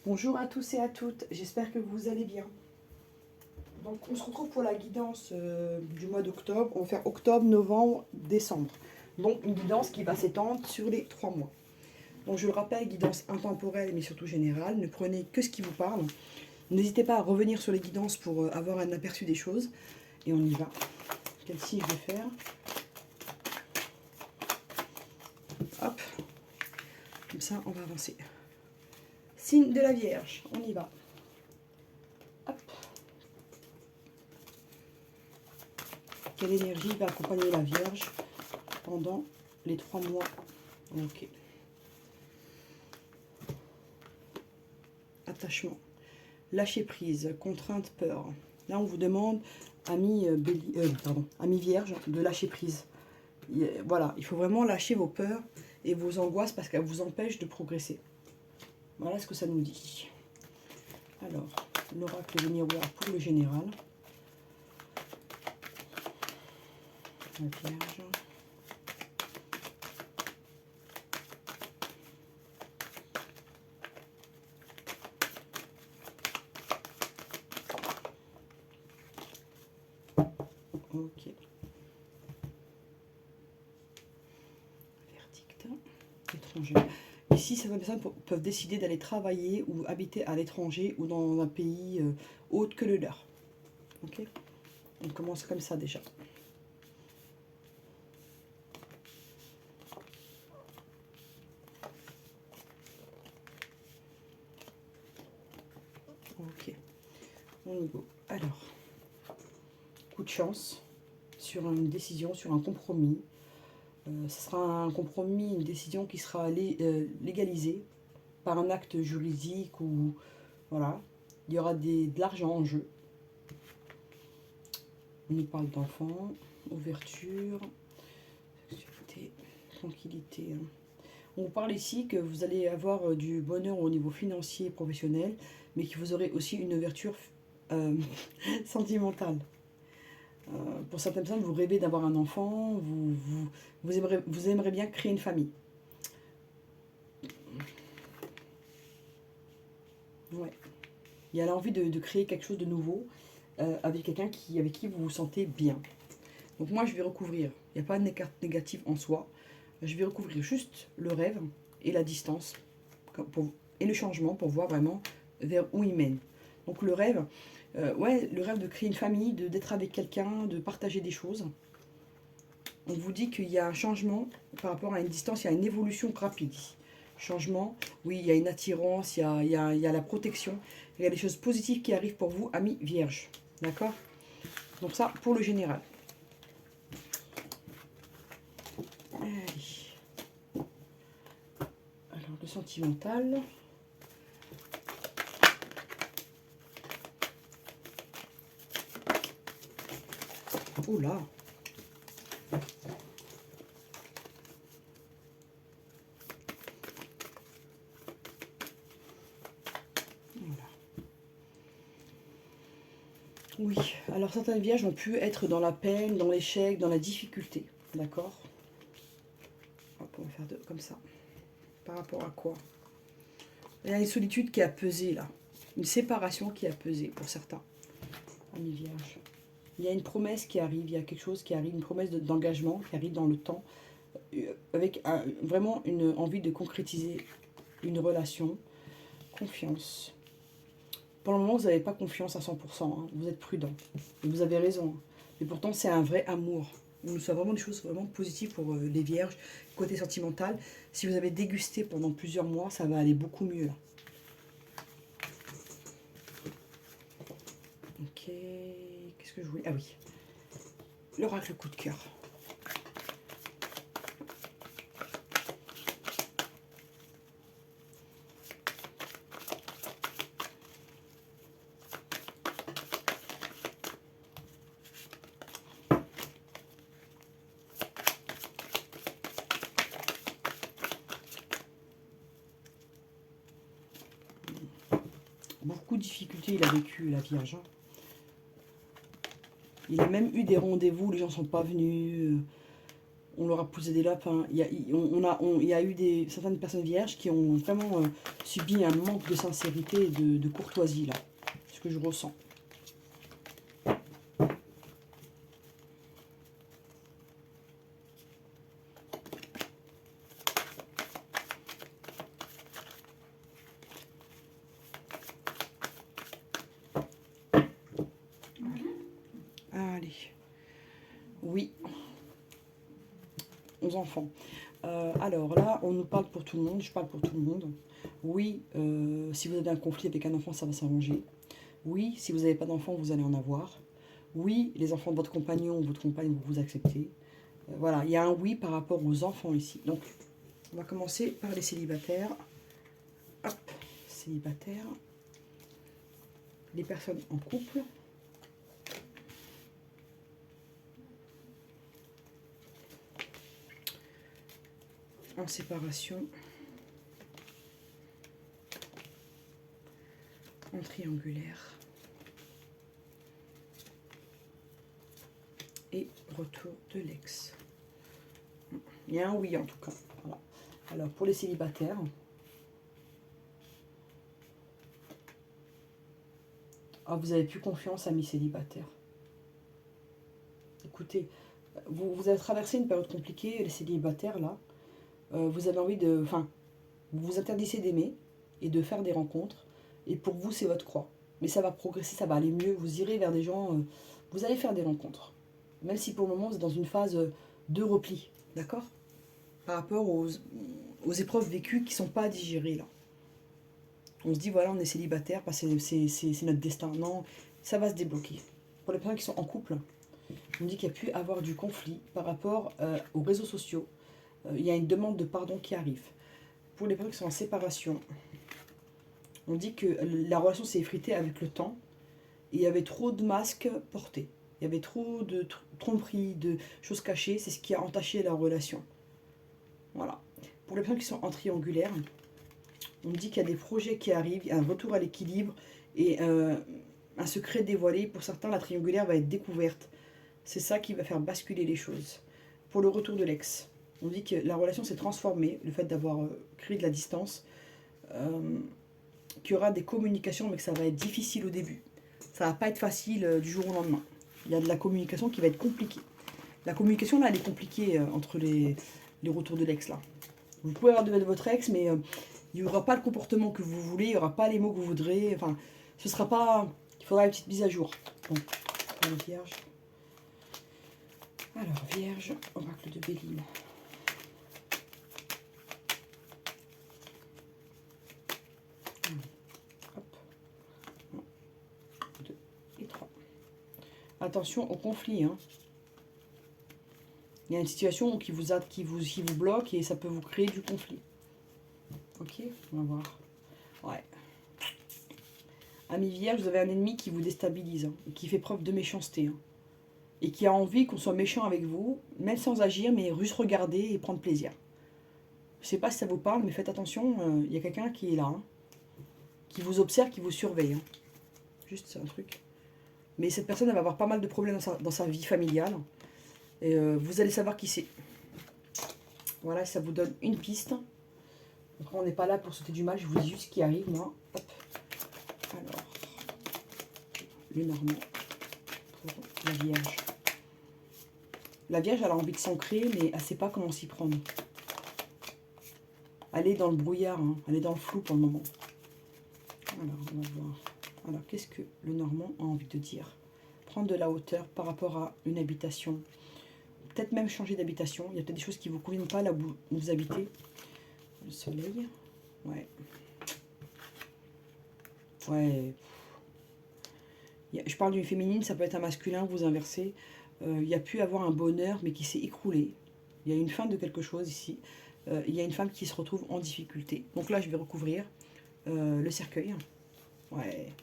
Bonjour à tous et à toutes, j'espère que vous allez bien. Donc on se retrouve pour la guidance du mois d'octobre. On va faire octobre, novembre, décembre. Donc une guidance qui va s'étendre sur les 3 mois. Donc je le rappelle, guidance intemporelle mais surtout générale. Ne prenez que ce qui vous parle. N'hésitez pas à revenir sur les guidances pour avoir un aperçu des choses. Et on y va. Quel signe je vais faire? Hop, comme ça on va avancer. Signe de la Vierge, on y va. Hop. Quelle énergie va accompagner la Vierge pendant les 3 mois? Ok. Attachement. Lâcher prise, contrainte, peur. Là, on vous demande, ami Vierge, de lâcher prise. Voilà, il faut vraiment lâcher vos peurs et vos angoisses parce qu'elles vous empêchent de progresser. Voilà ce que ça nous dit. Alors, l'oracle de miroir pour le général. La Vierge. Ok. Verdict. Étranger. Ici, certaines personnes peuvent décider d'aller travailler ou habiter à l'étranger ou dans un pays autre que le leur. Ok. On commence comme ça déjà. Ok. On y go. Alors, coup de chance sur une décision, sur un compromis. Ce sera un compromis, une décision qui sera légalisée par un acte juridique ou voilà. Il y aura de l'argent en jeu. On nous parle d'enfants, ouverture, sexualité, tranquillité. On vous parle ici que vous allez avoir du bonheur au niveau financier et professionnel, mais que vous aurez aussi une ouverture sentimentale. Pour certaines personnes, vous rêvez d'avoir un enfant, vous aimeriez bien créer une famille. Ouais. Il y a l'envie de créer quelque chose de nouveau avec quelqu'un avec qui vous vous sentez bien. Donc moi, je vais recouvrir, il n'y a pas de négatif en soi, je vais recouvrir juste le rêve et la distance et le changement pour voir vraiment vers où il mène. Donc le rêve, ouais, le rêve de créer une famille, d'être avec quelqu'un, de partager des choses. On vous dit qu'il y a un changement par rapport à une distance, il y a une évolution rapide. Changement, oui, il y a une attirance, il y a la protection, il y a des choses positives qui arrivent pour vous, amis vierges. D'accord? Donc ça, pour le général. Allez. Alors, le sentimental. Oh là! Oui, alors certaines vierges ont pu être dans la peine, dans l'échec, dans la difficulté. D'accord? Hop, on va faire comme ça. Par rapport à quoi? Il y a une solitude qui a pesé là. Une séparation qui a pesé pour certains. Amis vierges. Il y a une promesse qui arrive, il y a quelque chose qui arrive, une promesse d'engagement qui arrive dans le temps, avec vraiment une envie de concrétiser une relation. Confiance. Pour le moment, vous n'avez pas confiance à 100%, hein. Vous êtes prudent. Et vous avez raison. Mais pourtant, c'est un vrai amour. Donc, c'est vraiment des choses vraiment positives pour les vierges. Côté sentimental, si vous avez dégusté pendant plusieurs mois, ça va aller beaucoup mieux là. Ok. Qu'est-ce que je voulais? Ah oui. L'oracle coup de cœur. Beaucoup de difficultés il a vécu, la Vierge. Il a même eu des rendez-vous, les gens ne sont pas venus. on leur a posé des lapins. Il y a eu certaines personnes vierges qui ont vraiment subi un manque de sincérité et de courtoisie, là. Ce que je ressens. Allez. Oui. 11 enfants. Alors là, on nous parle pour tout le monde. Je parle pour tout le monde. Oui, si vous avez un conflit avec un enfant, ça va s'arranger. Oui, si vous n'avez pas d'enfant, vous allez en avoir. Oui, les enfants de votre compagnon ou votre compagne vont vous accepter. Voilà, il y a un oui par rapport aux enfants ici. Donc, on va commencer par les célibataires. Hop, célibataires. Les personnes en couple. En séparation. En triangulaire. Et retour de l'ex. Il y a un oui en tout cas. Voilà. Alors pour les célibataires, vous avez plus confiance, amis célibataires. Écoutez, vous avez traversé une période compliquée, les célibataires là. Vous avez envie de... Enfin, vous vous interdisez d'aimer et de faire des rencontres. Et pour vous, c'est votre croix. Mais ça va progresser, ça va aller mieux. Vous irez vers des gens... vous allez faire des rencontres. Même si pour le moment, vous êtes dans une phase de repli. D'accord? Par rapport aux épreuves vécues qui ne sont pas digérées là. On se dit, voilà, on est célibataire, parce que c'est notre destin. Non, ça va se débloquer. Pour les personnes qui sont en couple, on dit qu'il y a pu avoir du conflit par rapport aux réseaux sociaux. Il y a une demande de pardon qui arrive. Pour les personnes qui sont en séparation, on dit que la relation s'est effritée avec le temps et il y avait trop de masques portés. Il y avait trop de tromperies, de choses cachées. C'est ce qui a entaché la relation. Voilà. Pour les personnes qui sont en triangulaire, on dit qu'il y a des projets qui arrivent, un retour à l'équilibre et un secret dévoilé. Pour certains, la triangulaire va être découverte. C'est ça qui va faire basculer les choses. Pour le retour de l'ex, on dit que la relation s'est transformée, le fait d'avoir créé de la distance, qu'il y aura des communications, mais que ça va être difficile au début. Ça va pas être facile du jour au lendemain. Il y a de la communication qui va être compliquée. La communication, là, elle est compliquée entre les retours de l'ex, là. Vous pouvez avoir de votre ex, mais il n'y aura pas le comportement que vous voulez, il n'y aura pas les mots que vous voudrez. Enfin, ce sera pas... Il faudra une petite mise à jour. Bon, les vierges. Alors, vierge, oracle de Béline. Hop. 1, 2 et 3. Attention au conflit. Hein. Il y a une situation qui vous bloque et ça peut vous créer du conflit. Ok, on va voir. Ouais. Ami vierge, vous avez un ennemi qui vous déstabilise, hein, et qui fait preuve de méchanceté. Hein, et qui a envie qu'on soit méchant avec vous, même sans agir, mais juste regarder et prendre plaisir. Je ne sais pas si ça vous parle, mais faites attention, il y a quelqu'un qui est là, hein, qui vous observe, qui vous surveille. Hein. Juste, c'est un truc. Mais cette personne, elle va avoir pas mal de problèmes dans sa vie familiale. Et vous allez savoir qui c'est. Voilà, ça vous donne une piste. Après, on n'est pas là pour sauter du mal, je vous dis juste ce qui arrive, moi. Hop. Alors, le normand pour la Vierge. La Vierge, elle a envie de s'ancrer, mais elle ne sait pas comment s'y prendre. Elle est dans le brouillard, hein. Elle est dans le flou pour le moment. Alors, on va voir. Alors, qu'est-ce que le Normand a envie de dire? Prendre de la hauteur par rapport à une habitation. Peut-être même changer d'habitation. Il y a peut-être des choses qui ne vous conviennent pas là où vous habitez. Le soleil. Ouais. Ouais. Je parle d'une féminine, ça peut être un masculin, vous inversez. Il y a pu avoir un bonheur, mais qui s'est écroulé. Il y a une fin de quelque chose ici. Il y a une femme qui se retrouve en difficulté. Donc là, je vais recouvrir le cercueil. Ouais.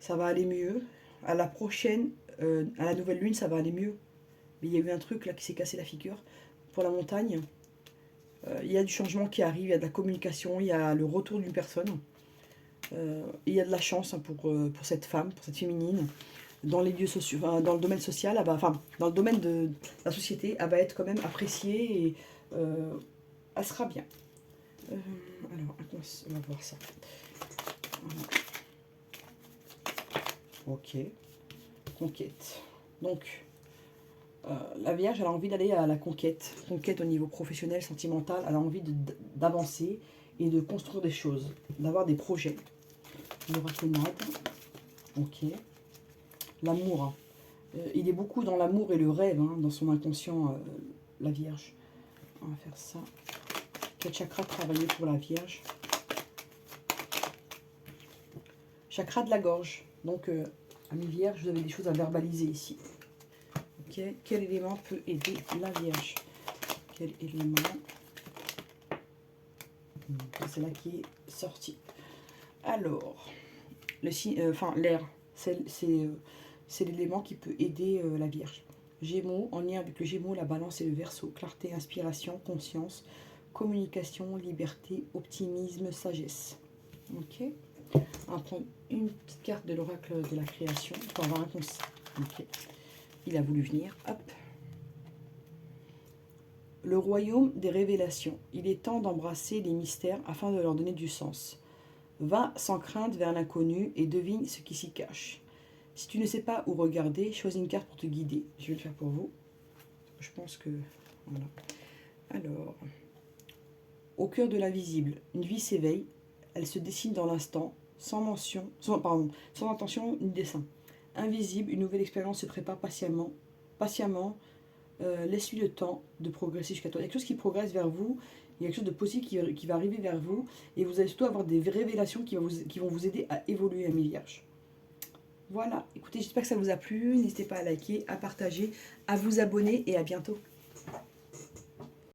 Ça va aller mieux. À la prochaine, à la nouvelle lune, ça va aller mieux. Mais il y a eu un truc là qui s'est cassé la figure. Pour la montagne, il y a du changement qui arrive, il y a de la communication, il y a le retour d'une personne. Il y a de la chance, hein, pour cette femme, pour cette féminine. dans les lieux sociaux, enfin, dans le domaine social, elle va, enfin, dans le domaine de la société, elle va être quand même appréciée et elle sera bien. Alors, on va voir ça. Ok. Conquête. Donc, la Vierge, elle a envie d'aller à la conquête. Conquête au niveau professionnel, sentimental. Elle a envie d'avancer et de construire des choses, d'avoir des projets. L'oraclénade. Ok. L'amour. Hein. Il est beaucoup dans l'amour et le rêve, hein, dans son inconscient, la Vierge. On va faire ça. Quel chakra travailler pour la Vierge? Chakra de la gorge. Donc, amis Vierge, vous avez des choses à verbaliser ici. Ok. Quel élément peut aider la Vierge? Quel élément? C'est là qui est sorti. Alors, l'air, c'est l'élément qui peut aider la Vierge. Gémeaux, en lien avec le Gémeaux, la Balance et le Verseau. Clarté, inspiration, conscience, communication, liberté, optimisme, sagesse. Ok. On va prendre une petite carte de l'oracle de la création pour avoir un conseil. Ok. Il a voulu venir. Hop. Le royaume des révélations. Il est temps d'embrasser les mystères afin de leur donner du sens. Va sans crainte vers l'inconnu et devine ce qui s'y cache. Si tu ne sais pas où regarder, choisis une carte pour te guider. Je vais le faire pour vous. Je pense que... Voilà. Alors... Au cœur de l'invisible, une vie s'éveille. Elle se dessine dans l'instant, sans intention ni dessin. Invisible, une nouvelle expérience se prépare patiemment. Laisse-lui le temps de progresser jusqu'à toi. Il y a quelque chose qui progresse vers vous. Il y a quelque chose de possible qui va arriver vers vous. Et vous allez surtout avoir des révélations qui vont vous aider à évoluer, amis Vierges. Voilà. Écoutez, j'espère que ça vous a plu. N'hésitez pas à liker, à partager, à vous abonner et à bientôt.